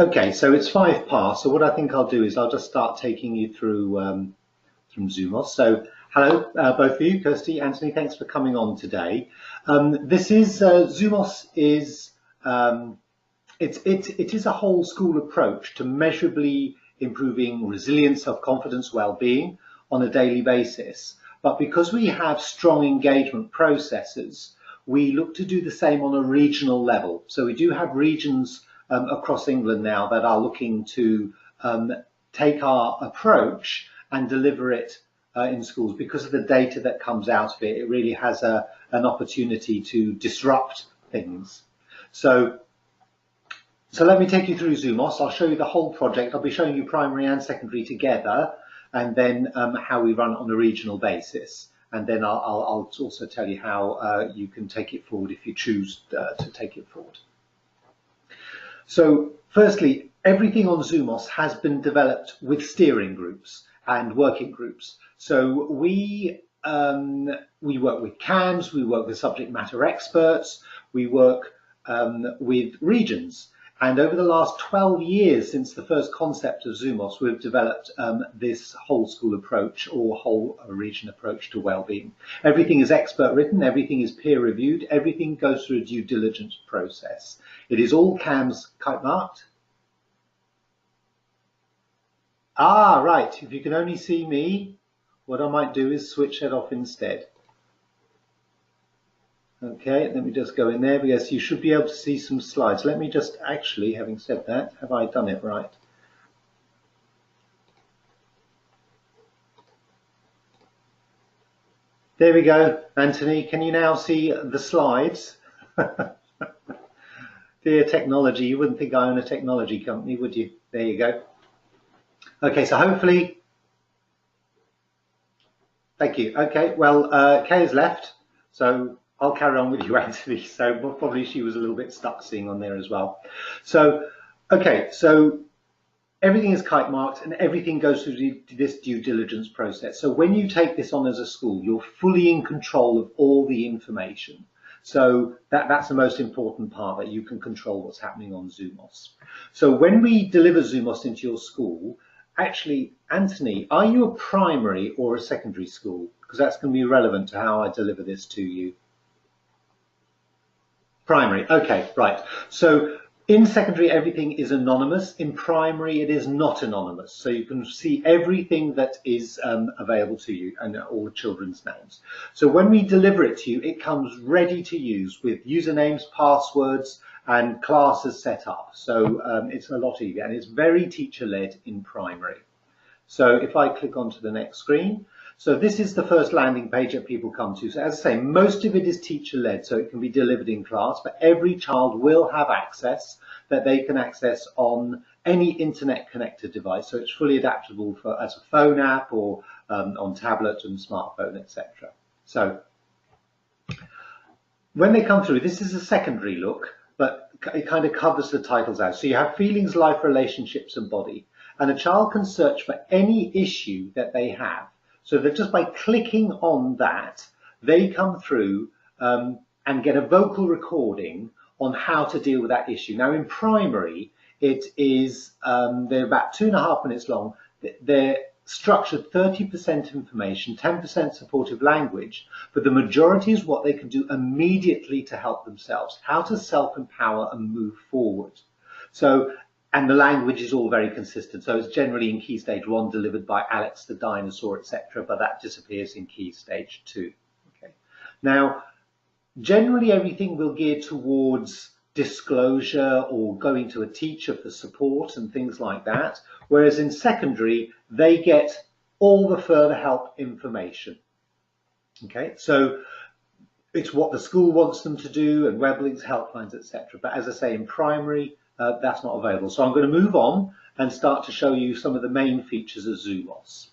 Okay, so it's 5 past. So what I think I'll do is I'll just start taking you through from Zumos. So hello, both of you, Kirsty, Anthony. Thanks for coming on today. This is Zumos is it is a whole school approach to measurably improving resilience, self-confidence, well-being on a daily basis. But because we have strong engagement processes, we look to do the same on a regional level. So we do have regions across England now that are looking to take our approach and deliver it in schools. Because of the data that comes out of it, it really has an opportunity to disrupt things. So let me take you through Zumos. I'll show you the whole project. I'll be showing you primary and secondary together, and then how we run it on a regional basis. And then I'll also tell you how you can take it forward if you choose to take it forward. So firstly, everything on Zumos has been developed with steering groups and working groups. So we work with CAMs, we work with subject matter experts, we work with regions. And over the last 12 years since the first concept of Zumos, we've developed this whole school approach or whole region approach to wellbeing. Everything is expert written, everything is peer reviewed, everything goes through a due diligence process. It is all CAMS kite marked. Ah, right, if you can only see me, what I might do is switch that off instead. Okay, let me just go in there because you should be able to see some slides. Let me just actually, having said that, have I done it right? There we go, Anthony. Can you now see the slides? Dear technology, you wouldn't think I own a technology company, would you? There you go. Okay, so hopefully, thank you. Okay, well, Kay has left, so I'll carry on with you, Anthony. So probably she was a little bit stuck seeing on there as well. So, okay, so everything is kite marked and everything goes through this due diligence process. So when you take this on as a school, you're fully in control of all the information. So that's the most important part, that you can control what's happening on Zumos. So when we deliver Zumos into your school, actually, Anthony, are you a primary or a secondary school? Because that's going to be relevant to how I deliver this to you. Primary, okay, right. So in secondary, everything is anonymous. In primary, it is not anonymous. So you can see everything that is available to you and all the children's names. So when we deliver it to you, it comes ready to use with usernames, passwords, and classes set up. So it's a lot easier, and it's very teacher-led in primary. So if I click onto the next screen, so this is the first landing page that people come to. So as I say, most of it is teacher-led, so it can be delivered in class, but every child will have access that they can access on any internet-connected device. So it's fully adaptable for as a phone app or on tablet and smartphone, etc. So when they come through, this is a secondary look, but it kind of covers the titles out. So you have feelings, life, relationships, and body. And a child can search for any issue that they have. So that just by clicking on that, they come through and get a vocal recording on how to deal with that issue. Now in primary, it is, they're about 2.5 minutes long. They're structured 30% information, 10% supportive language, but the majority is what they can do immediately to help themselves, how to self-empower and move forward. So, and the language is all very consistent. So it's generally in Key Stage 1 delivered by Alex the dinosaur, etc., but that disappears in Key Stage 2. Okay. Now, generally everything will gear towards disclosure or going to a teacher for support and things like that, whereas in secondary, they get all the further help information. Okay, so it's what the school wants them to do and web links, helplines, etc. But as I say, in primary, that's not available. So I'm going to move on and start to show you some of the main features of Zumos.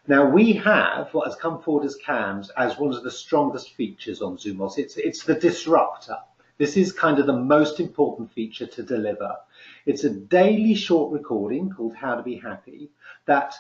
Now we have what has come forward as CAMS as one of the strongest features on Zumos. It's the disruptor. This is kind of the most important feature to deliver. It's a daily short recording called How to Be Happy that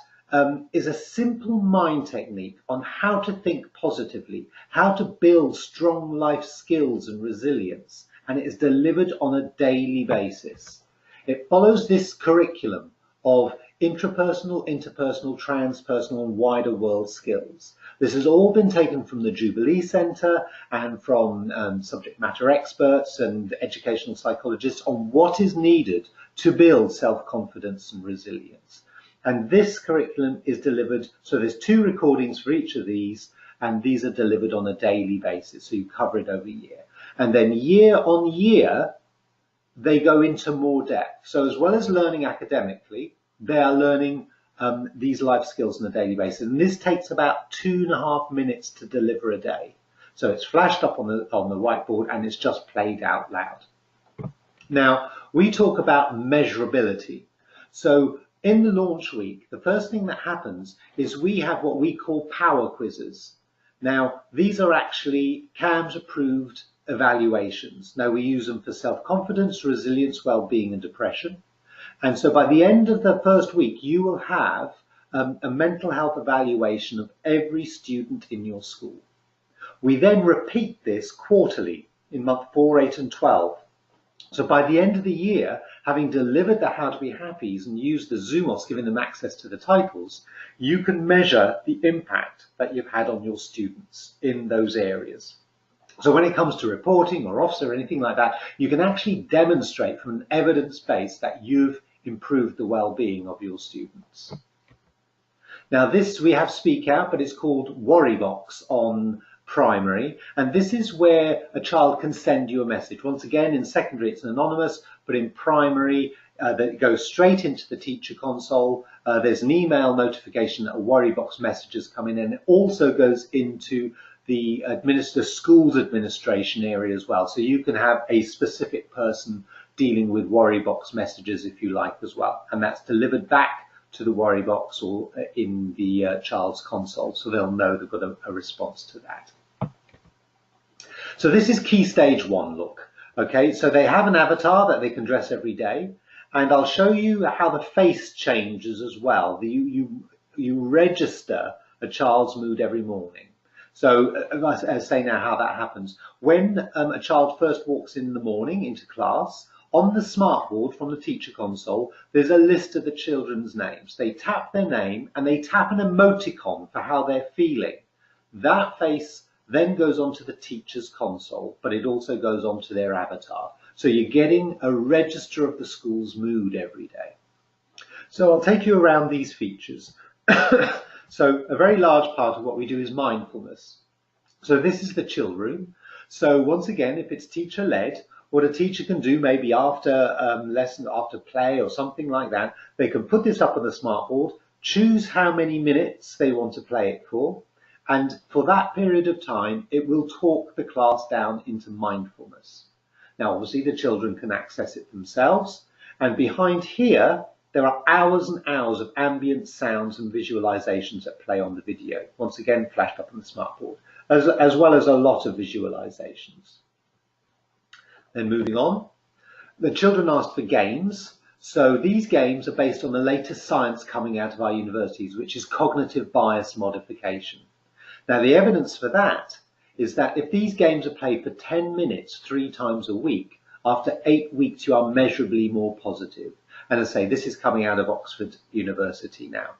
is a simple mind technique on how to think positively, how to build strong life skills and resilience, and it is delivered on a daily basis. It follows this curriculum of intrapersonal, interpersonal, transpersonal and wider world skills. This has all been taken from the Jubilee Centre and from subject matter experts and educational psychologists on what is needed to build self-confidence and resilience. And this curriculum is delivered, so there's 2 recordings for each of these, and these are delivered on a daily basis, so you cover it over a year. And then year on year, they go into more depth. So as well as learning academically, they are learning these life skills on a daily basis. And this takes about 2.5 minutes to deliver a day. So it's flashed up on the whiteboard and it's just played out loud. Now, we talk about measurability. So in the launch week, the first thing that happens is we have what we call power quizzes. Now, these are actually CAMS approved evaluations. Now, we use them for self-confidence, resilience, well-being and depression. And so by the end of the first week, you will have a mental health evaluation of every student in your school. We then repeat this quarterly in month 4, 8 and 12. So by the end of the year, having delivered the How to Be Happies and used the Zumos, giving them access to the titles, you can measure the impact that you've had on your students in those areas. So when it comes to reporting or offs or anything like that, you can actually demonstrate from an evidence base that you've improved the well-being of your students. Now this we have Speak Out, but it's called Worry Box on primary, and this is where a child can send you a message. Once again, in secondary it's anonymous, but in primary that goes straight into the teacher console. There's an email notification that a Worry Box message has come in, and it also goes into the school's administration area as well. So you can have a specific person dealing with Worry Box messages if you like as well, and that's delivered back to the Worry Box or in the child's console, so they'll know they've got a response to that. So this is Key Stage 1 look. Okay, so they have an avatar that they can dress every day, and I'll show you how the face changes as well. You register a child's mood every morning. So I'll say now how that happens. When a child first walks in the morning into class, on the smartboard from the teacher console, there's a list of the children's names. They tap their name and they tap an emoticon for how they're feeling. That face then goes onto the teacher's console, but it also goes onto their avatar. So you're getting a register of the school's mood every day. So I'll take you around these features. So a very large part of what we do is mindfulness. So this is the chill room. So once again, if it's teacher-led, what a teacher can do maybe after lesson, after play or something like that, they can put this up on the smartboard, choose how many minutes they want to play it for, and for that period of time, it will talk the class down into mindfulness. Now, obviously, the children can access it themselves, and behind here, there are hours and hours of ambient sounds and visualizations that play on the video, once again flashed up on the smartboard, as well as a lot of visualizations. Then moving on, the children asked for games. So these games are based on the latest science coming out of our universities, which is cognitive bias modification. Now the evidence for that is that if these games are played for 10 minutes 3 times a week, after 8 weeks you are measurably more positive. And as I say, this is coming out of Oxford University now.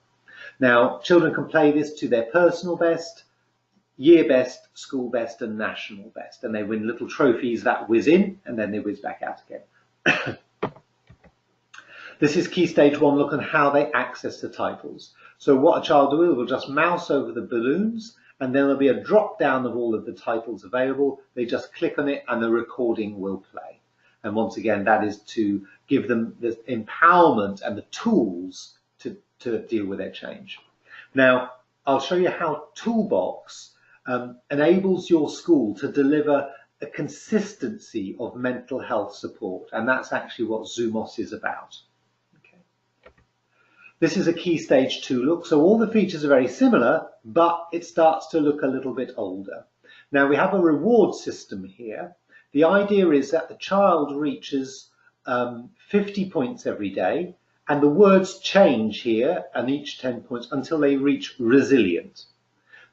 Now, children can play this to their personal best, year best, school best and national best. And they win little trophies that whiz in and then they whiz back out again. This is Key Stage 1 look on how they access the titles. So what a child will just mouse over the balloons and then there'll be a drop down of all of the titles available. They just click on it and the recording will play. And once again, that is to give them the empowerment and the tools to deal with their change. Now, I'll show you how Toolbox enables your school to deliver a consistency of mental health support. And that's actually what Zumos is about. Okay. This is a Key Stage 2 look. So all the features are very similar, but it starts to look a little bit older. Now we have a reward system here. The idea is that the child reaches 50 points every day, and the words change here and each 10 points until they reach resilient.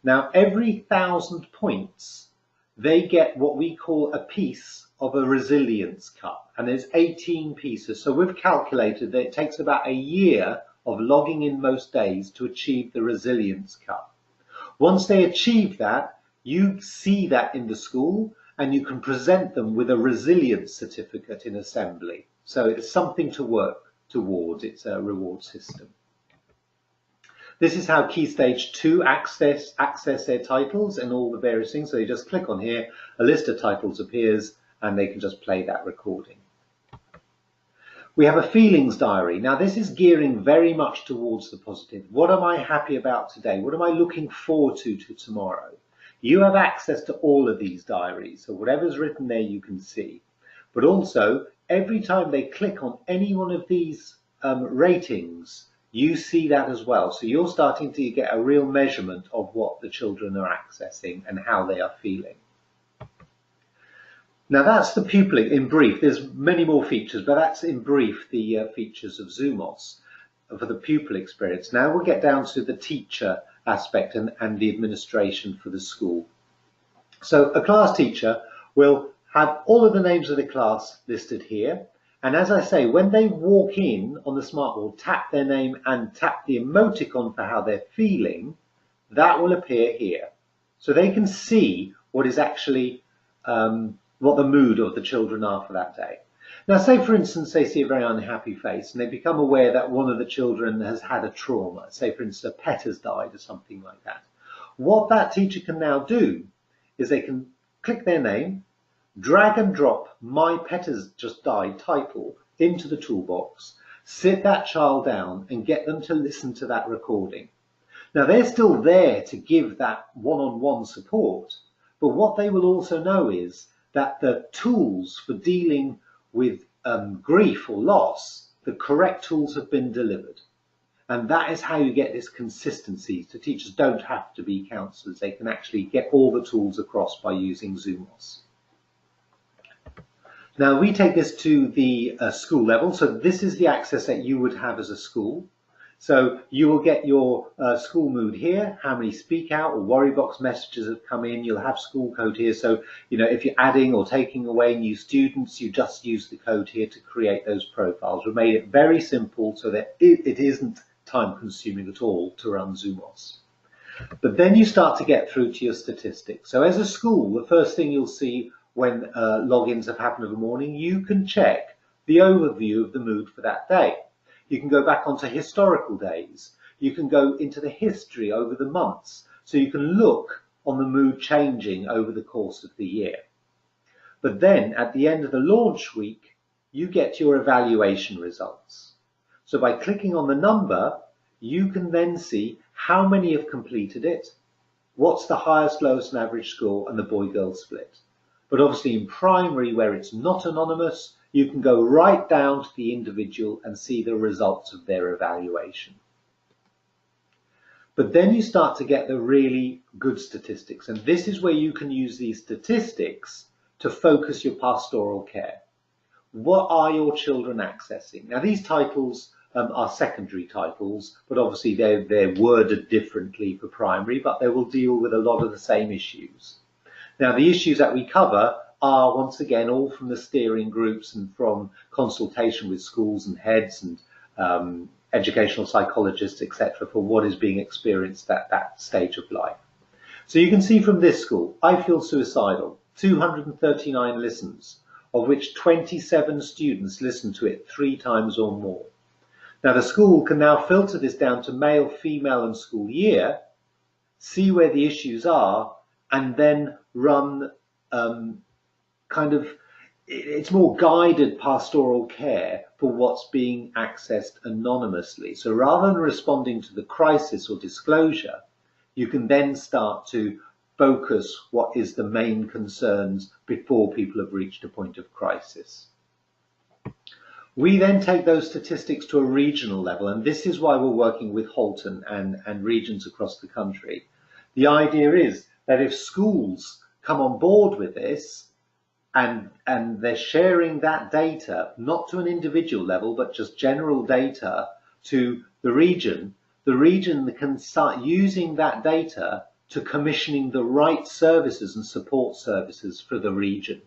Now, every 1,000 points, they get what we call a piece of a resilience cup, and there's 18 pieces. So we've calculated that it takes about a year of logging in most days to achieve the resilience cup. Once they achieve that, you see that in the school and you can present them with a resilience certificate in assembly. So it's something to work towards. It's a reward system. This is how Key Stage 2 access their titles and all the various things. So they just click on here, a list of titles appears, and they can just play that recording. We have a feelings diary. Now this is gearing very much towards the positive. What am I happy about today? What am I looking forward to tomorrow? You have access to all of these diaries. So whatever's written there you can see. But also, every time they click on any one of these ratings, you see that as well. So you're starting to get a real measurement of what the children are accessing and how they are feeling. Now that's the pupil in brief. There's many more features, but that's in brief the features of Zumos for the pupil experience. Now we'll get down to the teacher aspect and the administration for the school. So a class teacher will have all of the names of the class listed here. And as I say, when they walk in on the smartboard, tap their name and tap the emoticon for how they're feeling, that will appear here. So they can see what is actually what the mood of the children are for that day. Now say for instance they see a very unhappy face and they become aware that one of the children has had a trauma, say for instance a pet has died or something like that. What that teacher can now do is they can click their name, drag and drop my pet has just died title into the toolbox, sit that child down and get them to listen to that recording. Now they're still there to give that one-on-one support, but what they will also know is that the tools for dealing with grief or loss, the correct tools have been delivered. And that is how you get this consistency. So teachers don't have to be counsellors. They can actually get all the tools across by using Zumos. Now we take this to the school level. So this is the access that you would have as a school. So you will get your school mood here, how many speak out or worry box messages have come in. You'll have school code here. So, you know, if you're adding or taking away new students, you just use the code here to create those profiles. We've made it very simple so that it isn't time consuming at all to run Zumos. But then you start to get through to your statistics. So as a school, the first thing you'll see when logins have happened in the morning, you can check the overview of the mood for that day. You can go back onto historical days. You can go into the history over the months. So you can look on the mood changing over the course of the year. But then at the end of the launch week, you get your evaluation results. So by clicking on the number, you can then see how many have completed it, what's the highest, lowest and average score and the boy-girl split. But obviously in primary where it's not anonymous, you can go right down to the individual and see the results of their evaluation. But then you start to get the really good statistics, and this is where you can use these statistics to focus your pastoral care. What are your children accessing? Now these titles are secondary titles, but obviously they're worded differently for primary, but they will deal with a lot of the same issues. Now the issues that we cover are once again all from the steering groups and from consultation with schools and heads and educational psychologists, etc., for what is being experienced at that stage of life. So you can see from this school, I feel suicidal, 239 listens, of which 27 students listen to it 3 times or more. Now the school can now filter this down to male, female and school year, see where the issues are, and then run it's more guided pastoral care for what's being accessed anonymously. So rather than responding to the crisis or disclosure, you can then start to focus what is the main concerns before people have reached a point of crisis. We then take those statistics to a regional level, and this is why we're working with Halton and regions across the country. The idea is that if schools come on board with this, and they're sharing that data, not to an individual level, but just general data to the region can start using that data to commissioning the right services and support services for the region.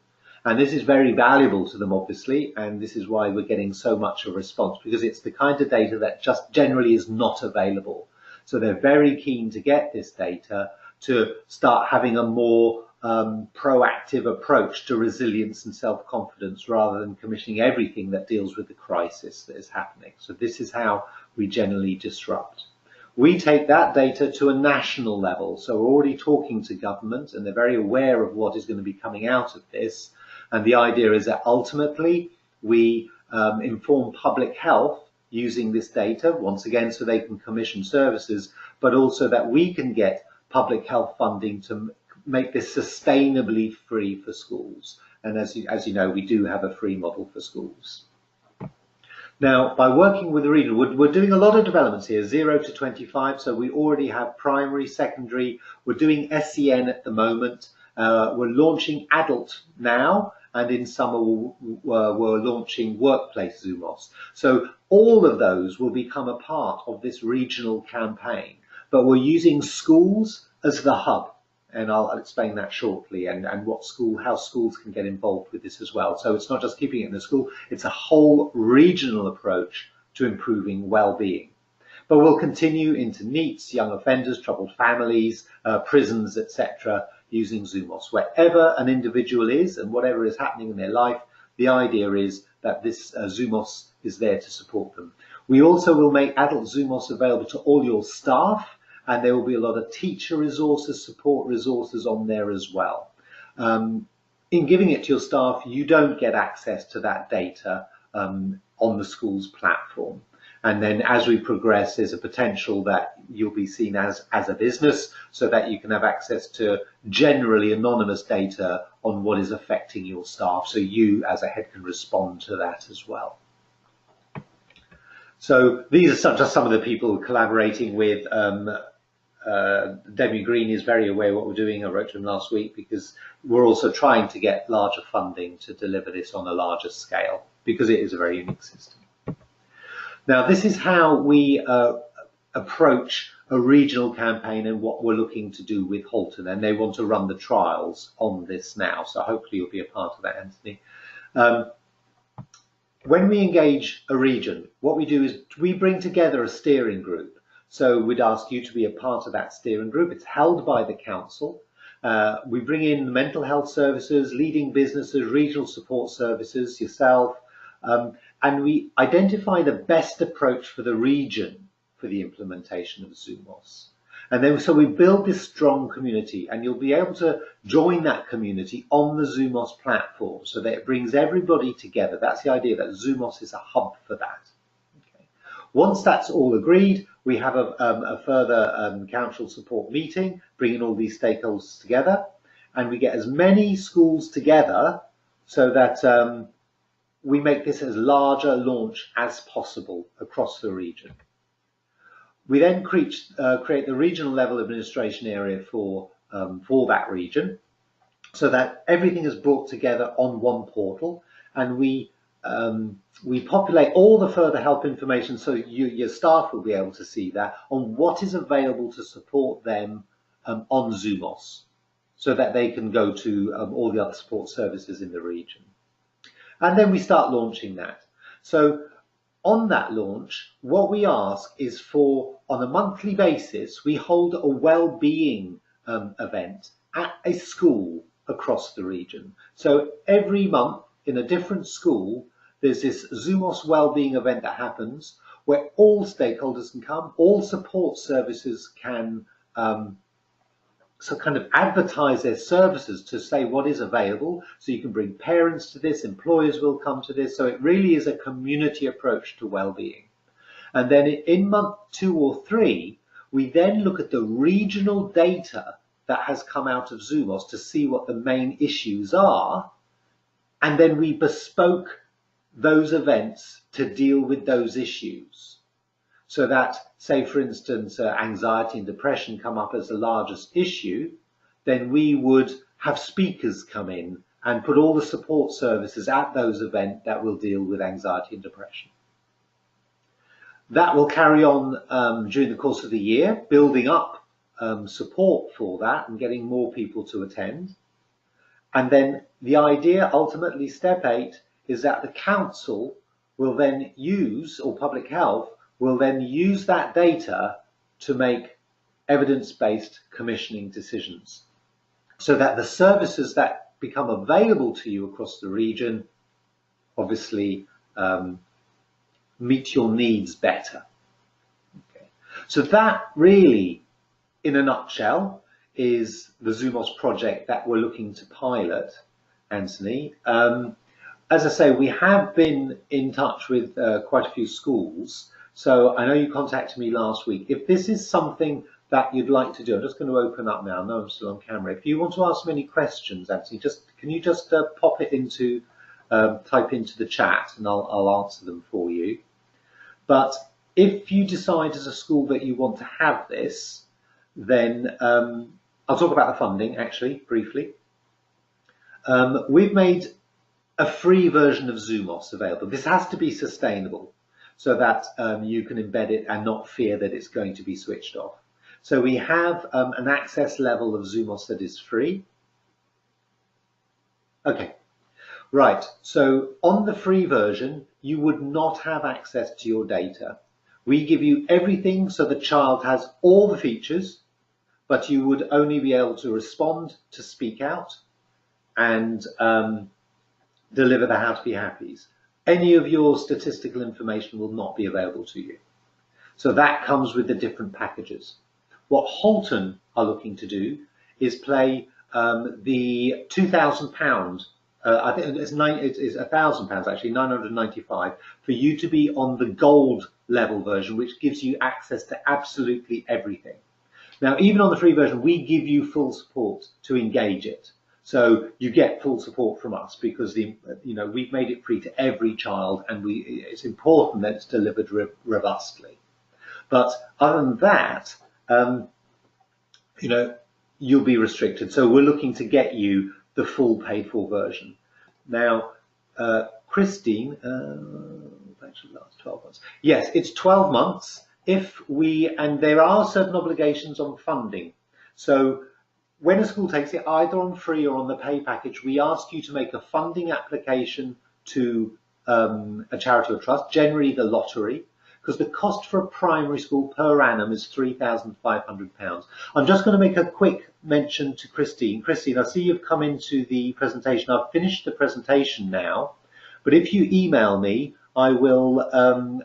And this is very valuable to them, obviously, and this is why we're getting so much of a response, because it's the kind of data that just generally is not available. So they're very keen to get this data to start having a more proactive approach to resilience and self-confidence, rather than commissioning everything that deals with the crisis that is happening. So this is how we generally disrupt. We take that data to a national level. So we're already talking to government, and they're very aware of what is going to be coming out of this. And the idea is that ultimately we inform public health using this data, once again, so they can commission services, but also that we can get public health funding to make this sustainably free for schools. And as you know, we do have a free model for schools. Now, by working with the region, we're doing a lot of developments here, 0 to 25. So we already have primary, secondary. We're doing SEN at the moment. We're launching adult now, and in summer we're launching workplace Zumos. So all of those will become a part of this regional campaign. But we're using schools as the hub, and I'll explain that shortly, and how schools can get involved with this as well. So it's not just keeping it in the school, it's a whole regional approach to improving well-being. But we'll continue into NEETs, young offenders, troubled families, prisons, etc., using Zumos. Wherever an individual is and whatever is happening in their life, the idea is that this Zumos is there to support them. We also will make adult Zumos available to all your staff, and there will be a lot of teacher resources, support resources on there as well. In giving it to your staff, you don't get access to that data on the school's platform. And then as we progress, there's a potential that you'll be seen as a business, so that you can have access to generally anonymous data on what is affecting your staff, so you as a head can respond to that as well. So these are just some of the people collaborating with. Demi Green is very aware of what we're doing. I wrote to him last week, because we're also trying to get larger funding to deliver this on a larger scale, because it is a very unique system. Now, this is how we approach a regional campaign and what we're looking to do with Halton, and they want to run the trials on this now, so hopefully you'll be a part of that, Anthony. When we engage a region, what we do is we bring together a steering group. So we'd ask you to be a part of that steering group. It's held by the council. We bring in mental health services, leading businesses, regional support services, yourself, and we identify the best approach for the region for the implementation of Zumos. And then so we build this strong community, and you'll be able to join that community on the Zumos platform, so that it brings everybody together. That's the idea, that Zumos is a hub for that. Okay. Once that's all agreed, we have a further council support meeting, bringing all these stakeholders together, and we get as many schools together so that we make this as large a launch as possible across the region. We then create the regional level administration area for that region, so that everything is brought together on one portal, and we populate all the further help information, so your staff will be able to see that on what is available to support them on Zumos, so that they can go to all the other support services in the region. And then we start launching that. So on that launch, what we ask is for, on a monthly basis, we hold a well-being event at a school across the region. So every month in a different school, there's this Zumos well-being event that happens, where all stakeholders can come, all support services can so kind of advertise their services to say what is available. So you can bring parents to this, employers will come to this. So it really is a community approach to well-being. And then in month 2 or 3, we then look at the regional data that has come out of Zumos to see what the main issues are. And then we bespoke those events to deal with those issues. So that, say, for instance, anxiety and depression come up as the largest issue, then we would have speakers come in and put all the support services at those events that will deal with anxiety and depression. That will carry on during the course of the year, building up support for that and getting more people to attend. And then the idea, ultimately, step 8, is that the council will then use, or public health will then use that data to make evidence-based commissioning decisions, so that the services that become available to you across the region obviously meet your needs better. Okay. So that really, in a nutshell, is the Zumos project that we're looking to pilot, Anthony. As I say, we have been in touch with quite a few schools. So I know you contacted me last week. If this is something that you'd like to do, I'm just going to open up now. I know I'm still on camera. If you want to ask me any questions, Anthony, can you just pop it into, type into the chat, and I'll answer them for you. But if you decide as a school that you want to have this, then I'll talk about the funding actually briefly. We've made a free version of Zumos available. This has to be sustainable so that you can embed it and not fear that it's going to be switched off. So we have an access level of Zumos that is free. Okay, right. So on the free version, you would not have access to your data. We give you everything so the child has all the features, but you would only be able to respond to speak out and deliver the how to be happies. Any of your statistical information will not be available to you. So that comes with the different packages. What Halton are looking to do is play the £2,000, I think it's £1,000 actually, 995, for you to be on the gold level version, which gives you access to absolutely everything. Now, even on the free version, we give you full support to engage it. So you get full support from us because we've made it free to every child, and it's important that it's delivered robustly. But other than that, you'll be restricted. So we're looking to get you the full paid-for version. Now, Christine, actually last 12 months. Yes, it's 12 months. And there are certain obligations on funding. So when a school takes it either on free or on the pay package, we ask you to make a funding application to a charity or trust, generally the lottery, because the cost for a primary school per annum is £3,500. I'm just going to make a quick mention to Christine. Christine, I see you've come into the presentation. I've finished the presentation now, but if you email me, I will.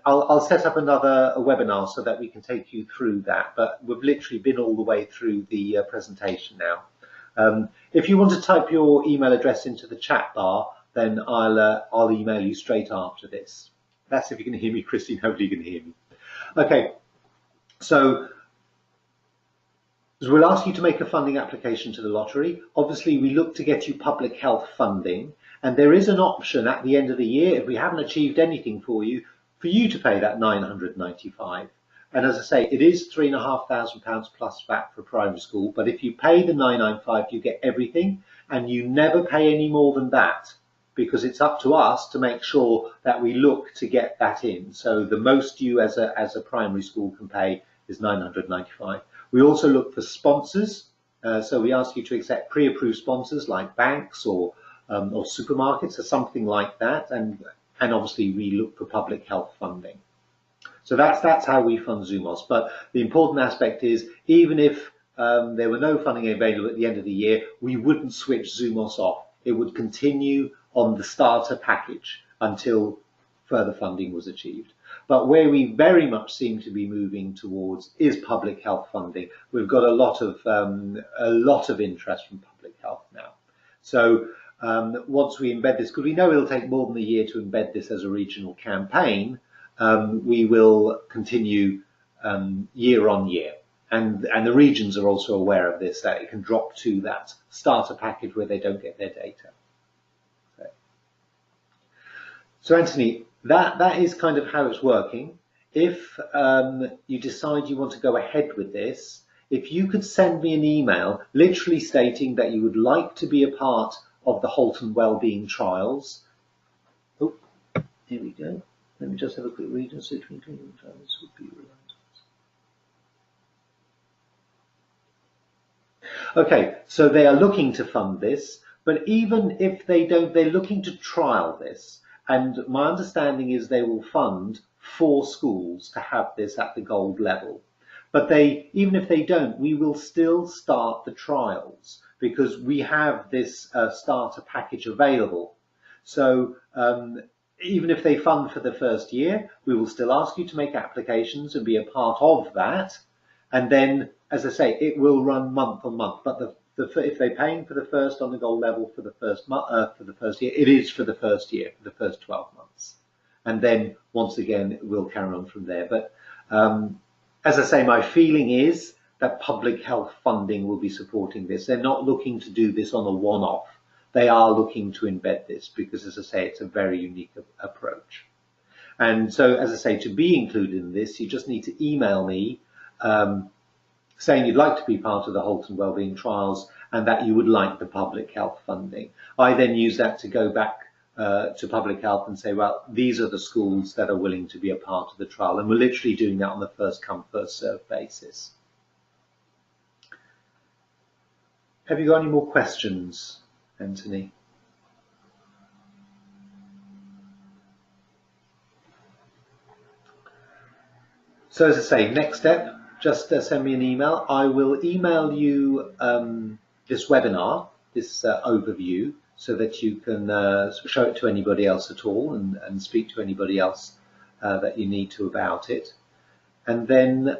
I'll set up another webinar so that we can take you through that. But we've literally been all the way through the presentation now. If you want to type your email address into the chat bar, then I'll email you straight after this. That's if you can hear me, Christine. Hopefully you can hear me. Okay. So we'll ask you to make a funding application to the lottery. Obviously, we look to get you public health funding. And there is an option at the end of the year, if we haven't achieved anything for you to pay that £995. And as I say, it is £3,500 plus VAT for primary school. But if you pay the £995, you get everything, and you never pay any more than that, because it's up to us to make sure that we look to get that in. So the most you as a primary school can pay is £995. We also look for sponsors. So we ask you to accept pre-approved sponsors like banks or supermarkets or something like that, and obviously we look for public health funding. So that's how we fund Zumos. But the important aspect is, even if there were no funding available at the end of the year, we wouldn't switch Zumos off. It would continue on the starter package until further funding was achieved. But where we very much seem to be moving towards is public health funding. We've got a lot of interest from public health now. So once we embed this, because we know it'll take more than a year to embed this as a regional campaign, we will continue year on year. And the regions are also aware of this, that it can drop to that starter package where they don't get their data. So Anthony, that is kind of how it's working. If you decide you want to go ahead with this, if you could send me an email literally stating that you would like to be a part of the Halton Wellbeing Trials. Oh, here we go. Let me just have a quick read and see if clinical trials would be reliant. Okay, so they are looking to fund this. But even if they don't, they're looking to trial this. And my understanding is they will fund 4 schools to have this at the gold level. But even if they don't, we will still start the trials because we have this starter package available. So even if they fund for the first year, we will still ask you to make applications and be a part of that. And then, as I say, it will run month on month. But if they're paying for the first on the gold level for the first year, it is for the first year, for the first 12 months. And then once again, we'll carry on from there. But as I say, my feeling is that public health funding will be supporting this. They're not looking to do this on a one-off. They are looking to embed this because, as I say, it's a very unique approach. And so, as I say, to be included in this, you just need to email me saying you'd like to be part of the Halton Wellbeing Trials and that you would like the public health funding. I then use that to go back to public health and say, well, these are the schools that are willing to be a part of the trial. And we're literally doing that on the first come, first served basis. Have you got any more questions, Anthony? So as I say, next step, just send me an email. I will email you this webinar, this overview, so that you can show it to anybody else at all and speak to anybody else that you need to about it. And then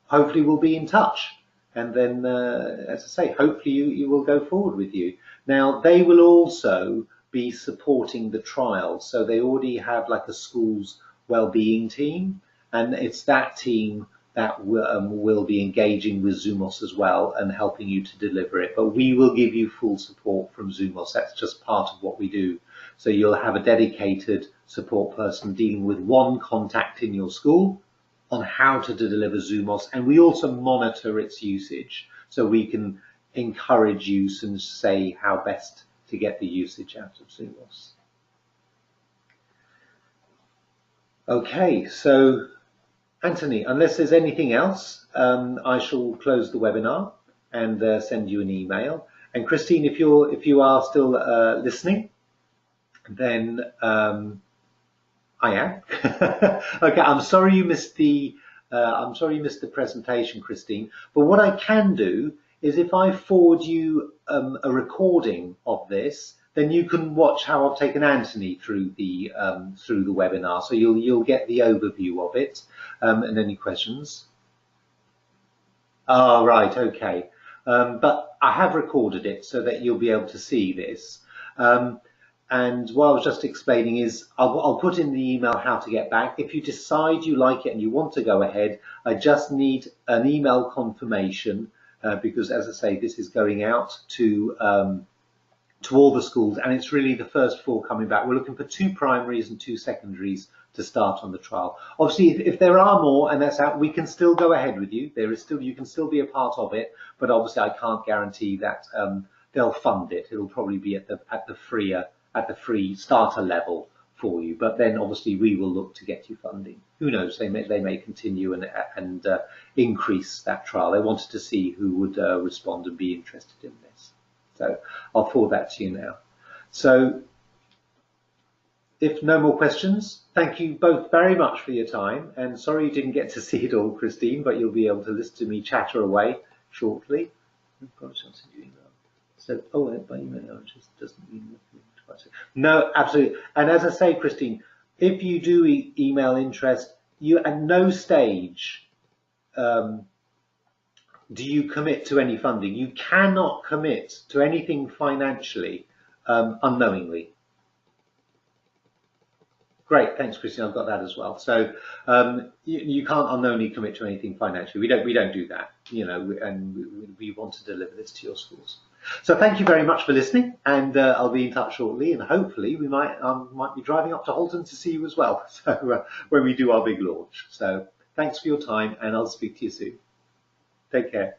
hopefully we'll be in touch. And then, as I say, hopefully you will go forward with you. Now, they will also be supporting the trial. So they already have like a school's wellbeing team. And it's that team that will be engaging with Zumos as well and helping you to deliver it. But we will give you full support from Zumos. That's just part of what we do. So you'll have a dedicated support person dealing with one contact in your school on how to deliver Zumos. And we also monitor its usage. So we can encourage use and say how best to get the usage out of Zumos. Okay, so Anthony, unless there's anything else, I shall close the webinar and send you an email. And Christine, if you are still listening, then I am. Okay, I'm sorry you missed the presentation, Christine. But what I can do is if I forward you a recording of this, then you can watch how I've taken Anthony through the webinar. So you'll get the overview of it. And any questions? Oh, right, okay. But I have recorded it so that you'll be able to see this. And what I was just explaining is I'll put in the email how to get back. If you decide you like it and you want to go ahead, I just need an email confirmation because, as I say, this is going out to all the schools, and it's really the first 4 coming back. We're looking for 2 primaries and 2 secondaries to start on the trial. Obviously, if there are more and that's out, we can still go ahead with you. You can still be a part of it, but obviously I can't guarantee that they'll fund it. It'll probably be at the free starter level for you. But then obviously we will look to get you funding. Who knows? They may continue and increase that trial. They wanted to see who would respond and be interested in this. So I'll forward that to you now. So if no more questions, thank you both very much for your time. And sorry you didn't get to see it all, Christine, but you'll be able to listen to me chatter away shortly. So, by email, it just doesn't mean twice. No, absolutely. And as I say, Christine, if you do email interest, you at no stage do you commit to any funding. You cannot commit to anything financially unknowingly. Great, thanks, Christine. I've got that as well. So you can't unknowingly commit to anything financially. We don't do that, and we want to deliver this to your schools. So thank you very much for listening, and I'll be in touch shortly, and hopefully we might be driving up to Halton to see you as well. So when we do our big launch. So thanks for your time, and I'll speak to you soon. Take care.